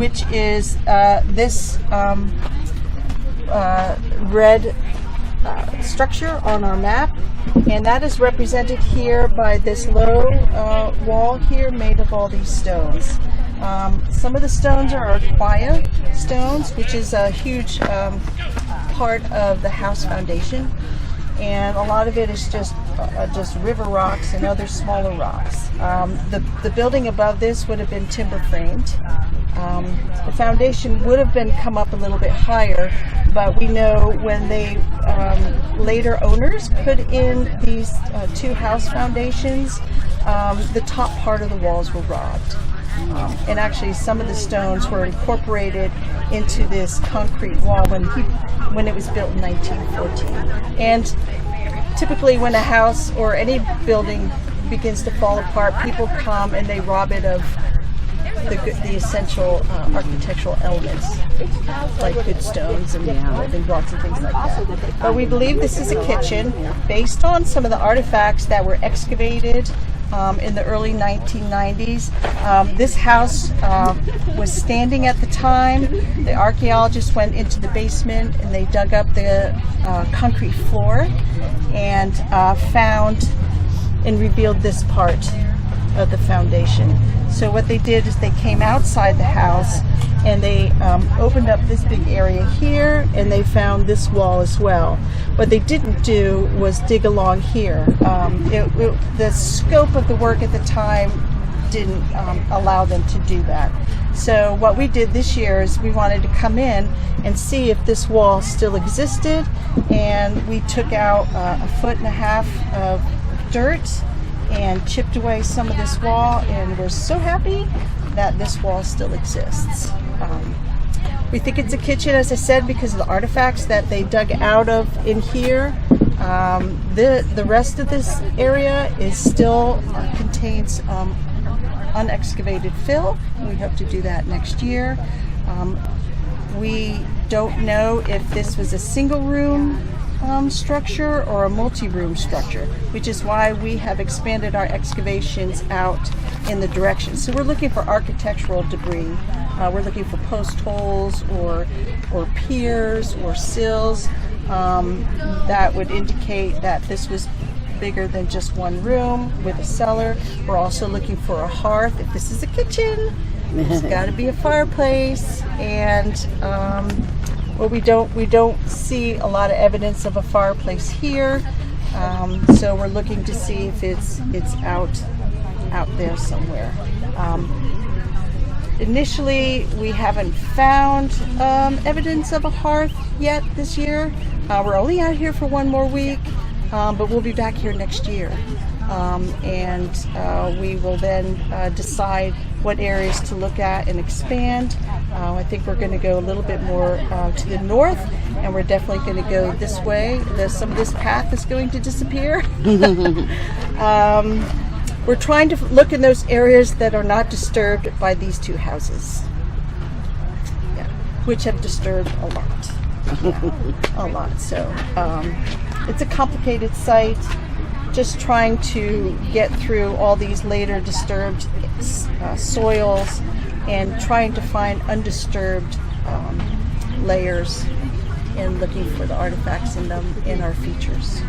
which is this red structure on our map, and that is represented here by this low wall here made of all these stones. Some of the stones are Archaeology stones, which is a huge part of the house foundation, and a lot of it is just river rocks and other smaller rocks. The building above this would have been timber framed. The foundation would have been come up a little bit higher, but we know when they later owners put in these two house foundations, the top part of the walls were robbed. And actually some of the stones were incorporated into this concrete wall when it was built in 1914. And typically when a house or any building begins to fall apart, people come and they rob it of the essential architectural elements, like good stones and building blocks and things like that. But we believe this is a kitchen based on some of the artifacts that were excavated in the early 1990s. This house was standing at the time. The archaeologists went into the basement and they dug up the concrete floor and found and revealed this part of the foundation. So what they did is they came outside the house and they opened up this big area here, and they found this wall as well. What they didn't do was dig along here. The scope of the work at the time didn't allow them to do that. So what we did this year is we wanted to come in and see if this wall still existed, and we took out 1.5 feet of dirt and chipped away some of this wall, and we're so happy that this wall still exists. We think it's a kitchen, as I said, because of the artifacts that they dug out of in here. The rest of this area is still contains unexcavated fill. We hope to do that next year. We don't know if this was a single room structure or a multi-room structure, which is why we have expanded our excavations out in the direction. So we're looking for architectural debris. We're looking for post holes or piers or sills that would indicate that this was bigger than just one room with a cellar. We're also looking for a hearth. If this is a kitchen, there's got to be a fireplace, and well, we don't see a lot of evidence of a fireplace here, so we're looking to see if it's out there somewhere. Initially, we haven't found evidence of a hearth yet this year. We're only out here for one more week, but we'll be back here next year, and we will then decide what areas to look at and expand. I think we're going to go a little bit more to the north, and we're definitely going to go this way. Some of this path is going to disappear. We're trying to look in those areas that are not disturbed by these two houses, which have disturbed a lot. A lot. So it's a complicated site. Just trying to get through all these later disturbed soils and trying to find undisturbed layers and looking for the artifacts in them in our features.